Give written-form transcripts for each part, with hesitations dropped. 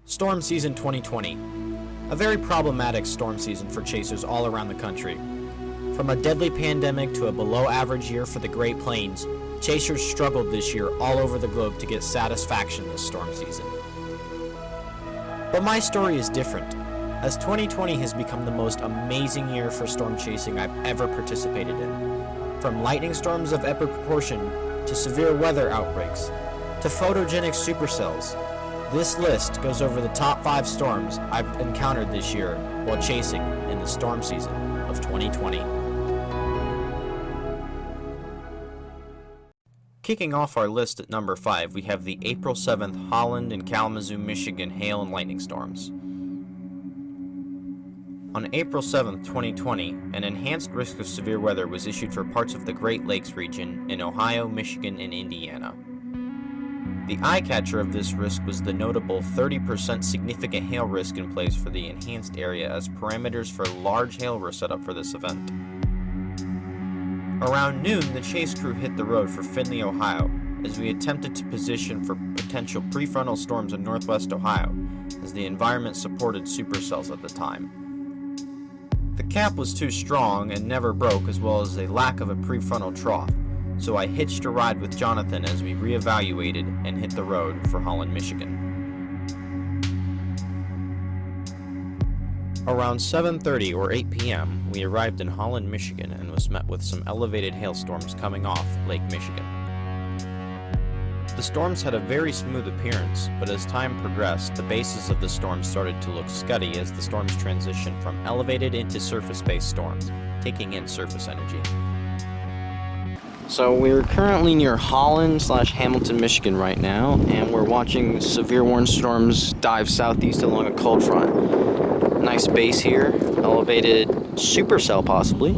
Storm season 2020. A very problematic storm season for chasers all around the country. From a deadly pandemic to a below-average year for the Great Plains, chasers struggled this year all over the globe to get satisfaction this storm season. But my story is different, as 2020 has become the most amazing year for storm chasing I've ever participated in. From lightning storms of epic proportion, to severe weather outbreaks, to photogenic supercells, this list goes over the top 5 storms I've encountered this year while chasing in the storm season of 2020. Kicking off our list at number 5, we have the April 7th Holland and Kalamazoo, Michigan hail and lightning storms. On April 7th, 2020, an enhanced risk of severe weather was issued for parts of the Great Lakes region in Ohio, Michigan, and Indiana. The eye-catcher of this risk was the notable 30% significant hail risk in place for the enhanced area, as parameters for large hail were set up for this event. Around noon, the chase crew hit the road for Findlay, Ohio, as we attempted to position for potential prefrontal storms in northwest Ohio, as the environment supported supercells at the time. The cap was too strong and never broke, as well as a lack of a prefrontal trough, so I hitched a ride with Jonathan as we reevaluated and hit the road for Holland, Michigan. Around 7:30 or 8 p.m., we arrived in Holland, Michigan, and was met with some elevated hailstorms coming off Lake Michigan. The storms had a very smooth appearance, but as time progressed, the bases of the storms started to look scuddy as the storms transitioned from elevated into surface-based storms, taking in surface energy. So we're currently near Holland/Hamilton, Michigan right now, and we're watching severe warning storms dive southeast along a cold front. Nice base here, elevated supercell possibly.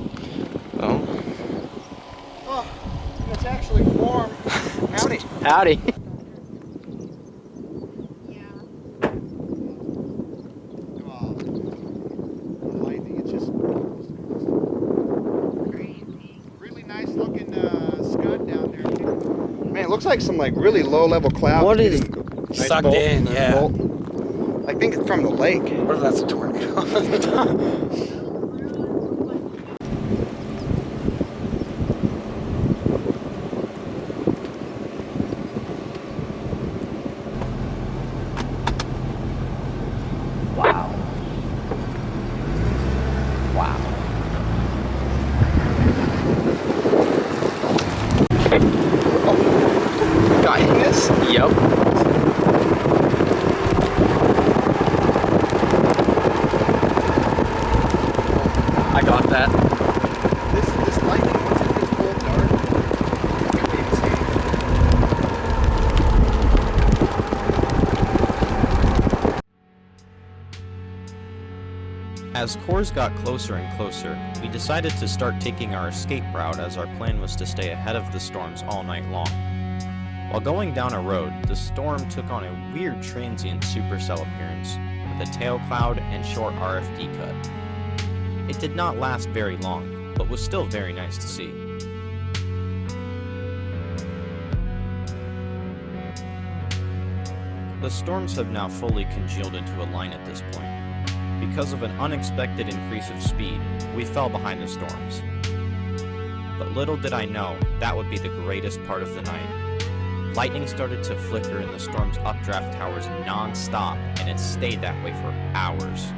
Oh, it's actually warm. Howdy. Howdy. Looks like some really low level clouds. What is nice sucked bolt, in? Yeah. bolt. I think it's from the lake. What if that's a tornado? Yep. I got that. This lightning, once it gets full dark, you can maybe see. As cores got closer and closer, we decided to start taking our escape route, as our plan was to stay ahead of the storms all night long. While going down a road, the storm took on a weird transient supercell appearance, with a tail cloud and short RFD cut. It did not last very long, but was still very nice to see. The storms have now fully congealed into a line at this point. Because of an unexpected increase of speed, we fell behind the storms. But little did I know, that would be the greatest part of the night. Lightning started to flicker in the storm's updraft towers non-stop, and it stayed that way for hours.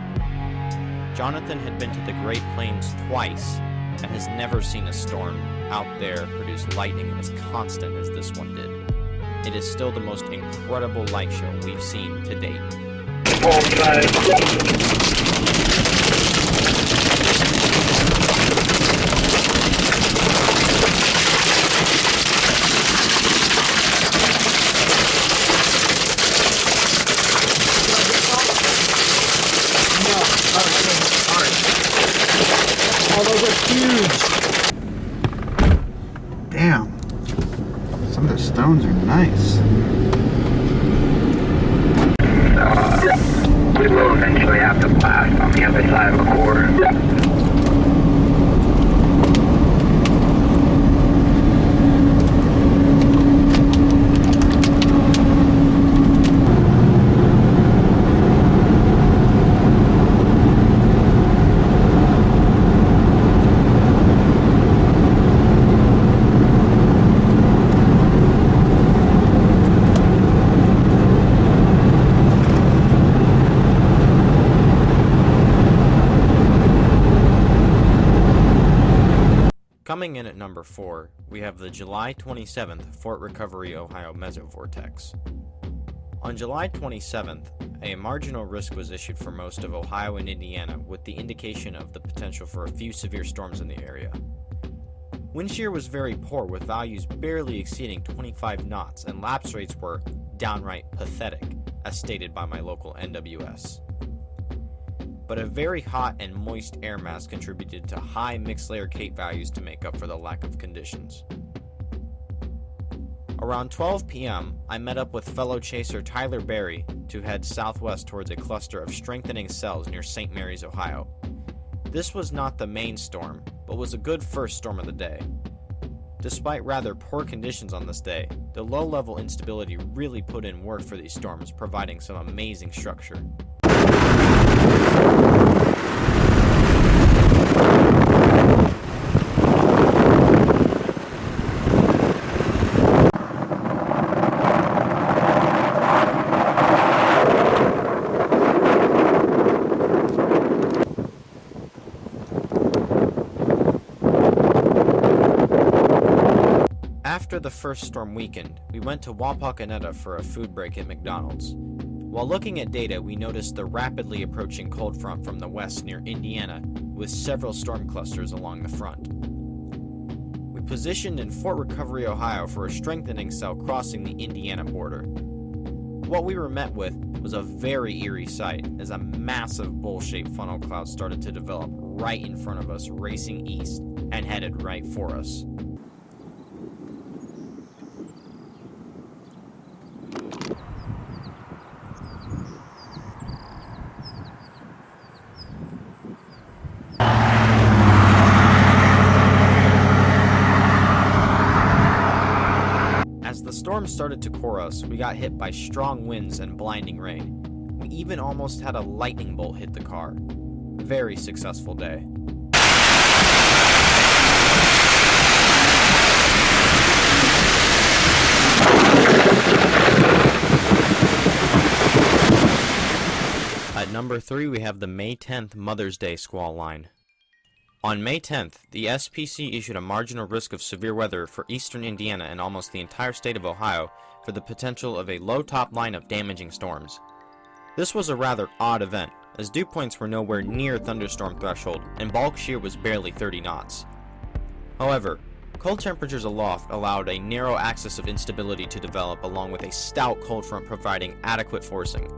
Jonathan had been to the Great Plains twice, and has never seen a storm out there produce lightning as constant as this one did. It is still the most incredible light show we've seen to date. Oh, those are huge. Damn. Some of the stones are nice. We will eventually have to blast on the other side of the core. Coming in at number 4, we have the July 27th Fort Recovery, Ohio mesovortex. On July 27th, a marginal risk was issued for most of Ohio and Indiana with the indication of the potential for a few severe storms in the area. Wind shear was very poor with values barely exceeding 25 knots and lapse rates were downright pathetic, as stated by my local NWS. But a very hot and moist air mass contributed to high mixed layer Cape values to make up for the lack of conditions. Around 12 p.m., I met up with fellow chaser Tyler Berry to head southwest towards a cluster of strengthening cells near St. Mary's, Ohio. This was not the main storm, but was a good first storm of the day. Despite rather poor conditions on this day, the low-level instability really put in work for these storms, providing some amazing structure. After the first storm weakened, we went to Wapakoneta for a food break at McDonald's. While looking at data, we noticed the rapidly approaching cold front from the west near Indiana, with several storm clusters along the front. We positioned in Fort Recovery, Ohio for a strengthening cell crossing the Indiana border. What we were met with was a very eerie sight as a massive bowl-shaped funnel cloud started to develop right in front of us, racing east and headed right for us. As the storm started to core us, we got hit by strong winds and blinding rain. We even almost had a lightning bolt hit the car. Very successful day. At number 3, we have the May 10th Mother's Day squall line. On May 10th, the SPC issued a marginal risk of severe weather for eastern Indiana and almost the entire state of Ohio for the potential of a low top line of damaging storms. This was a rather odd event, as dew points were nowhere near thunderstorm threshold and bulk shear was barely 30 knots. However, cold temperatures aloft allowed a narrow axis of instability to develop along with a stout cold front providing adequate forcing.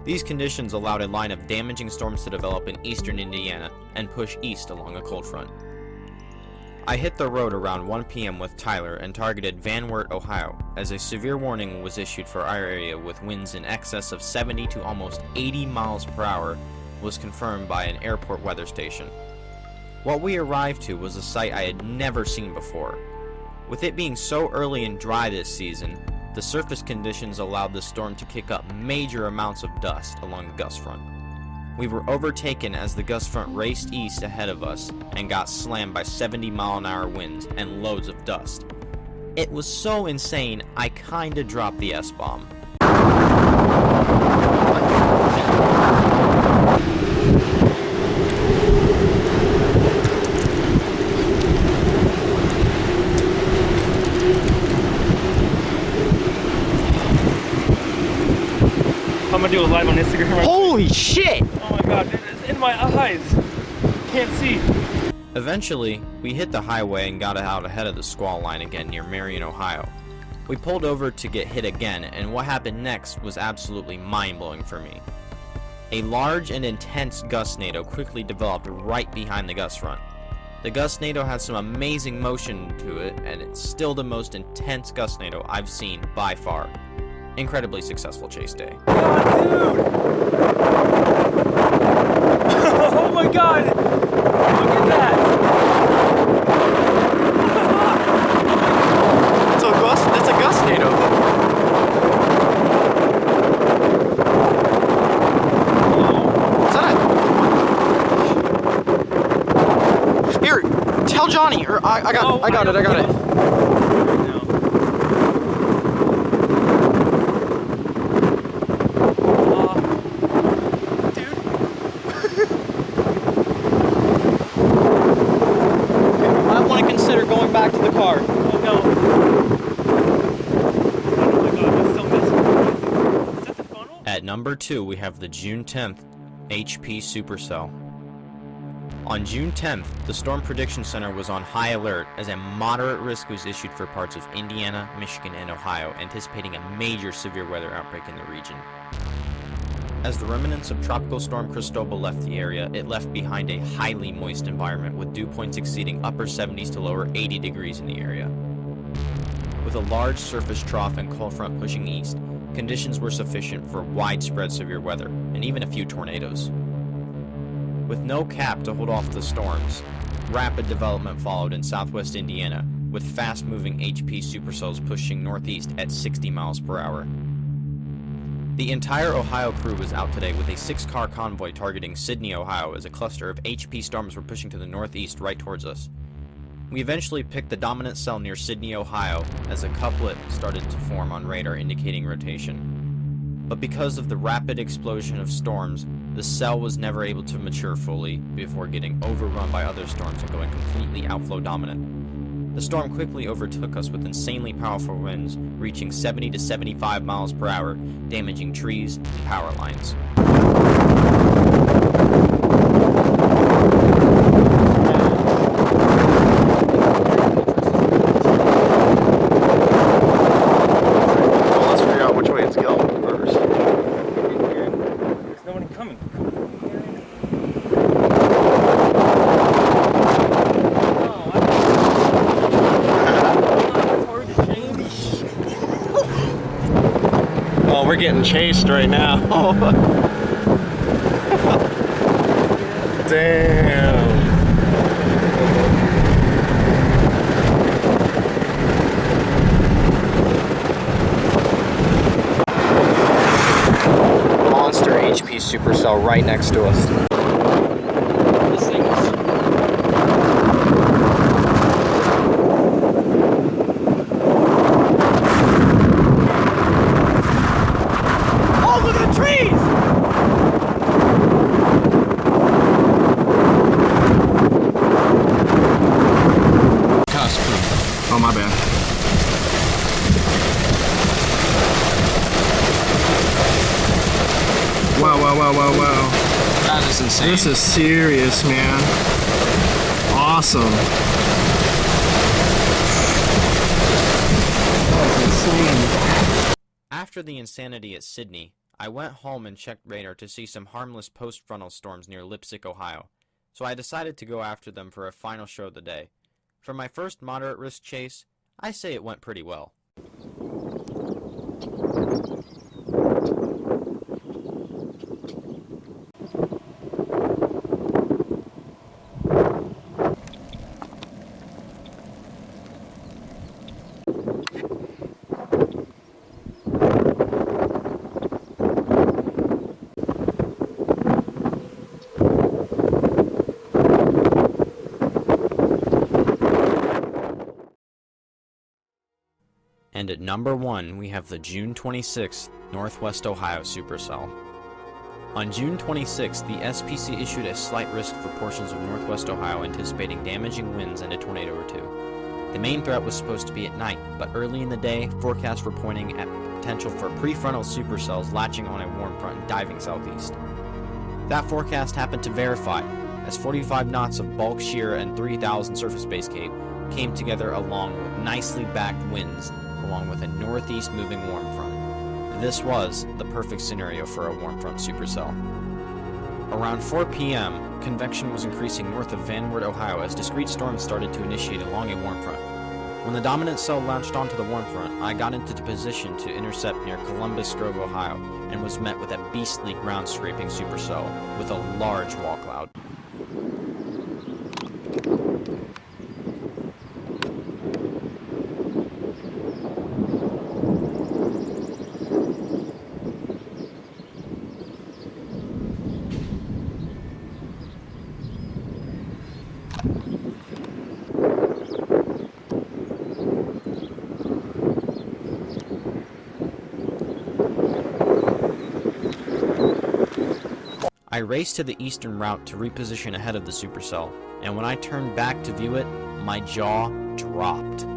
These conditions allowed a line of damaging storms to develop in eastern Indiana and push east along a cold front. I hit the road around 1 p.m. with Tyler and targeted Van Wert, Ohio, as a severe warning was issued for our area with winds in excess of 70 to almost 80 miles per hour was confirmed by an airport weather station. What we arrived to was a sight I had never seen before. With it being so early and dry this season, the surface conditions allowed the storm to kick up major amounts of dust along the gust front. We were overtaken as the gust front raced east ahead of us and got slammed by 70-mile-an-hour winds and loads of dust. It was so insane, I kinda dropped the S-bomb. I'm gonna do it live on Instagram. Holy shit! Oh my god, dude, it's in my eyes. Can't see. Eventually, we hit the highway and got out ahead of the squall line again near Marion, Ohio. We pulled over to get hit again, and what happened next was absolutely mind-blowing for me. A large and intense gustnado quickly developed right behind the gust front. The gustnado has some amazing motion to it, and it's still the most intense gustnado I've seen by far. Incredibly successful chase day. God, dude! Oh my god! Look at that! That's a gustnado. Is that a... Here, tell Johnny, or I got it. Consider going number 2, we have the June 10th HP supercell. On June 10th, the Storm Prediction Center was on high alert as a moderate risk was issued for parts of Indiana, Michigan, and Ohio, anticipating a major severe weather outbreak in the region. As the remnants of Tropical Storm Cristobal left the area, it left behind a highly moist environment with dew points exceeding upper 70s to lower 80 degrees in the area. With a large surface trough and cold front pushing east, conditions were sufficient for widespread severe weather, and even a few tornadoes. With no cap to hold off the storms, rapid development followed in southwest Indiana, with fast-moving HP supercells pushing northeast at 60 miles per hour. The entire Ohio crew was out today with a 6-car convoy targeting Sydney, Ohio, as a cluster of HP storms were pushing to the northeast right towards us. We eventually picked the dominant cell near Sydney, Ohio, as a couplet started to form on radar indicating rotation. But because of the rapid explosion of storms, the cell was never able to mature fully before getting overrun by other storms and going completely outflow dominant. The storm quickly overtook us with insanely powerful winds, reaching 70 to 75 miles per hour, damaging trees and power lines. We're getting chased right now. Damn. Monster HP supercell right next to us. This thing is... Oh, my bad. Wow. That is insane. This is serious, man. Awesome. That's insane. After the insanity at Sydney, I went home and checked radar to see some harmless post-frontal storms near Leipzig, Ohio, so I decided to go after them for a final show of the day. For my first moderate risk chase, I say it went pretty well. And at number 1, we have the June 26th Northwest Ohio supercell. On June 26th, the SPC issued a slight risk for portions of Northwest Ohio, anticipating damaging winds and a tornado or two. The main threat was supposed to be at night, but early in the day, forecasts were pointing at potential for prefrontal supercells latching on a warm front and diving southeast. That forecast happened to verify, as 45 knots of bulk shear and 3,000 surface base cape came together along with nicely backed winds, along with a northeast moving warm front. This was the perfect scenario for a warm front supercell. Around 4 p.m., convection was increasing north of Van Wert, Ohio, as discrete storms started to initiate along a warm front. When the dominant cell launched onto the warm front, I got into the position to intercept near Columbus Grove, Ohio, and was met with a beastly ground-scraping supercell with a large wall cloud. I raced to the eastern route to reposition ahead of the supercell, and when I turned back to view it, my jaw dropped.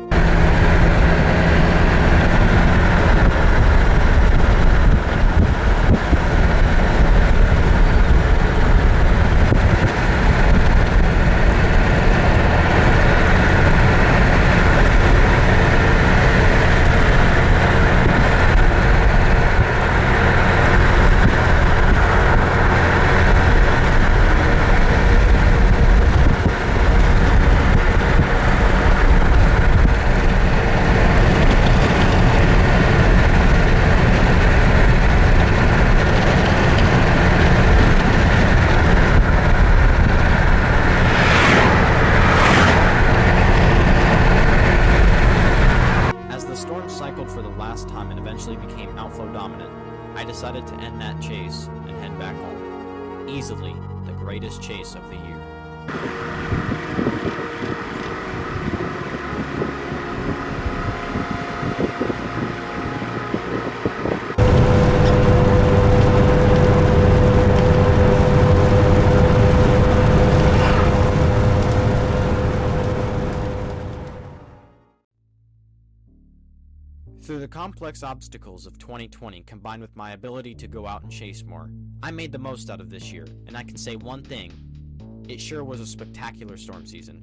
and head back home. Easily the greatest chase of the year. Through the complex obstacles of 2020 combined with my ability to go out and chase more, I made the most out of this year, and I can say one thing: it sure was a spectacular storm season.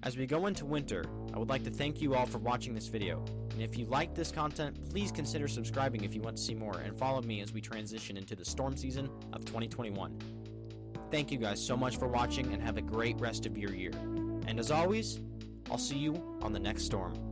As we go into winter, I would like to thank you all for watching this video, and if you like this content, please consider subscribing if you want to see more, and follow me as we transition into the storm season of 2021. Thank you guys so much for watching, and have a great rest of your year. And as always, I'll see you on the next storm.